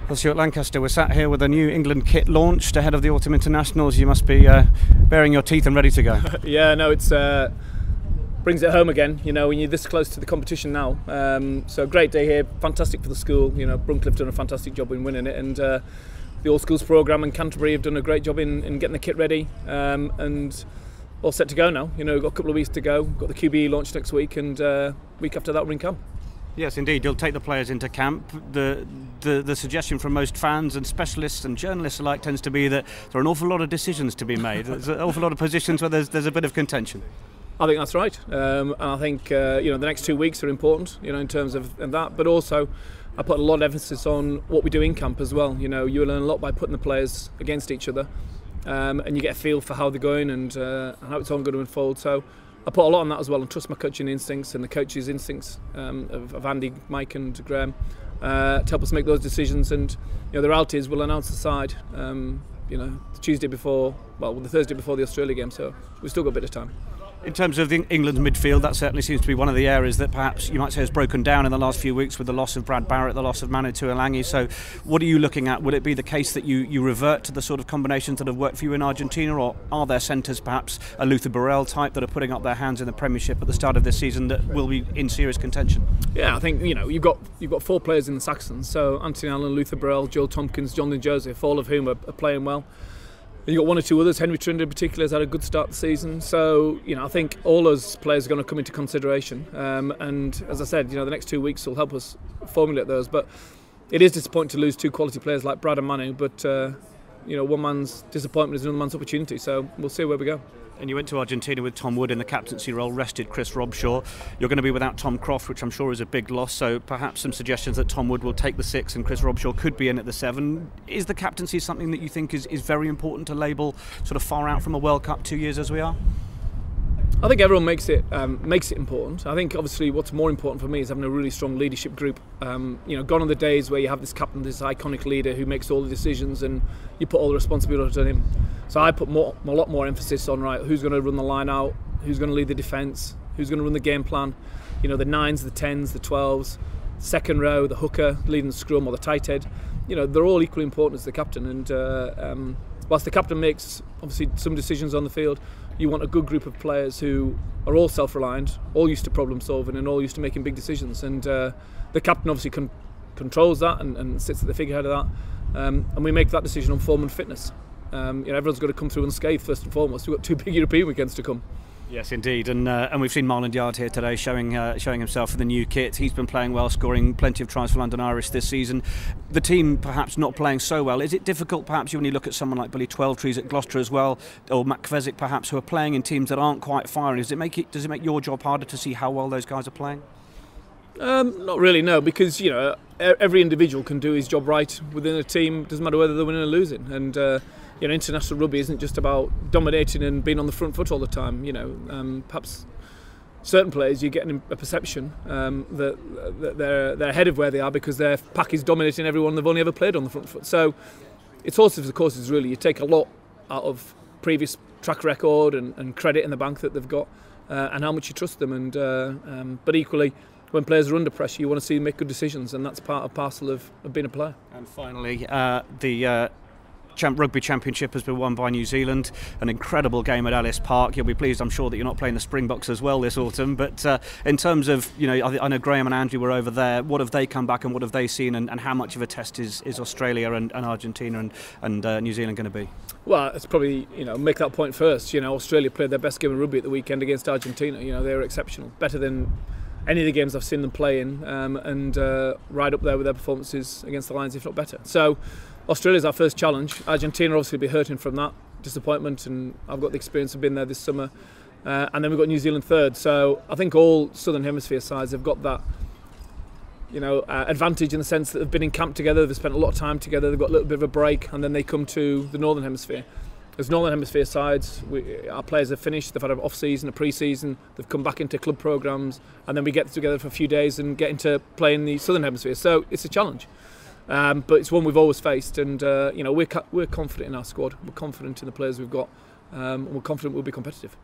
Well, Stuart Lancaster, we're sat here with a new England kit launched ahead of the Autumn Internationals. You must be baring your teeth and ready to go. Yeah, no, it's brings it home again. You know, when you're this close to the competition now. So great day here, fantastic for the school. You know, Bruncliffe done a fantastic job in winning it, and the All Schools programme and Canterbury have done a great job in getting the kit ready, and all set to go now. You know, we've got a couple of weeks to go. We've got the QBE launch next week, and week after that we're in camp. Yes, indeed. You'll take the players into camp. The suggestion from most fans and specialists and journalists alike tends to be that there are an awful lot of decisions to be made. There's an awful lot of positions where there's a bit of contention. I think that's right, and I think you know, the next 2 weeks are important. You know, in terms of that, but also I put a lot of emphasis on what we do in camp as well. You know, you learn a lot by putting the players against each other, and you get a feel for how they're going and how it's all going to unfold. So I put a lot on that as well, and trust my coaching instincts and the coaches' instincts of Andy, Mike and Graham to help us make those decisions. And you know, the reality is we'll announce the side you know, the Thursday before the Australia game, so we've still got a bit of time. In terms of England's midfield, that certainly seems to be one of the areas that perhaps you might say has broken down in the last few weeks with the loss of Brad Barrett, the loss of Manu Tuilagi. So what are you looking at? Would it be the case that you revert to the sort of combinations that have worked for you in Argentina, or are there centres, perhaps a Luther Burrell type, that are putting up their hands in the Premiership at the start of this season that will be in serious contention? Yeah, I think, you know, you've got 4 players in the Saxons, so Anthony Allen, Luther Burrell, Joel Tompkins, John Lynn Joseph, all of whom are playing well. You've got 1 or 2 others. Henry Trinder in particular has had a good start to the season. So, you know, I think all those players are going to come into consideration. And as I said, you know, the next 2 weeks will help us formulate those. But it is disappointing to lose 2 quality players like Brad and Manu. But, you know, one man's disappointment is another man's opportunity. So we'll see where we go. And you went to Argentina with Tom Wood in the captaincy role, rested Chris Robshaw. You're going to be without Tom Croft, which I'm sure is a big loss, so perhaps some suggestions that Tom Wood will take the 6 and Chris Robshaw could be in at the 7. Is the captaincy something that you think is very important to label sort of far out from a World Cup 2 years as we are? I think everyone makes it important. I think obviously what's more important for me is having a really strong leadership group. You know, gone are the days where you have this captain, this iconic leader who makes all the decisions and you put all the responsibility on him. So I put a lot more emphasis on, right, who's going to run the line out, who's going to lead the defence, who's going to run the game plan. You know, the 9s, the 10s, the 12s, second row, the hooker leading the scrum, or the tight head. You know, they're all equally important as the captain. And whilst the captain makes obviously some decisions on the field, you want a good group of players who are all self-reliant, all used to problem solving and all used to making big decisions. And the captain obviously controls that and sits at the figurehead of that. And we make that decision on form and fitness. You know, everyone's got to come through unscathed first and foremost. We've got 2 big European weekends to come. Yes, indeed, and we've seen Marland Yard here today showing himself in the new kit. He's been playing well, scoring plenty of tries for London Irish this season. The team perhaps not playing so well. Is it difficult perhaps when you look at someone like Billy Twelvetrees at Gloucester as well, or Matt Kvezik perhaps, who are playing in teams that aren't quite firing? Does it make your job harder to see how well those guys are playing? Not really, no, because you know, every individual can do his job right within a team. Doesn't matter whether they're winning or losing. And you know, international rugby isn't just about dominating and being on the front foot all the time. You know, perhaps certain players you get a perception that they're ahead of where they are because their pack is dominating everyone they've only ever played on the front foot. So it's horses for courses, really. You take a lot out of previous track record and credit in the bank that they've got, and how much you trust them. And but equally, when players are under pressure, you want to see them make good decisions, and that's part and parcel of being a player. And finally, the Rugby Championship has been won by New Zealand. An incredible game at Ellis Park. You'll be pleased, I'm sure, that you're not playing the Springboks as well this autumn. But in terms of, you know, I know Graham and Andrew were over there. What have they come back and what have they seen, and how much of a test is Australia and Argentina and New Zealand going to be? Well, it's probably, you know, make that point first. You know, Australia played their best game of rugby at the weekend against Argentina. You know, they were exceptional, better than any of the games I've seen them play in, and right up there with their performances against the Lions, if not better. So Australia's our first challenge. Argentina obviously will be hurting from that disappointment, and I've got the experience of being there this summer. And then we've got New Zealand third. So I think all Southern Hemisphere sides have got that, you know, advantage in the sense that they've been in camp together, they've spent a lot of time together, they've got a little bit of a break, and then they come to the Northern Hemisphere. As Northern Hemisphere sides, our players have finished, they've had an off-season, a pre-season, they've come back into club programmes, and then we get together for a few days and get into playing the Southern Hemisphere. So it's a challenge, but it's one we've always faced, and you know, we're confident in our squad, we're confident in the players we've got, and we're confident we'll be competitive.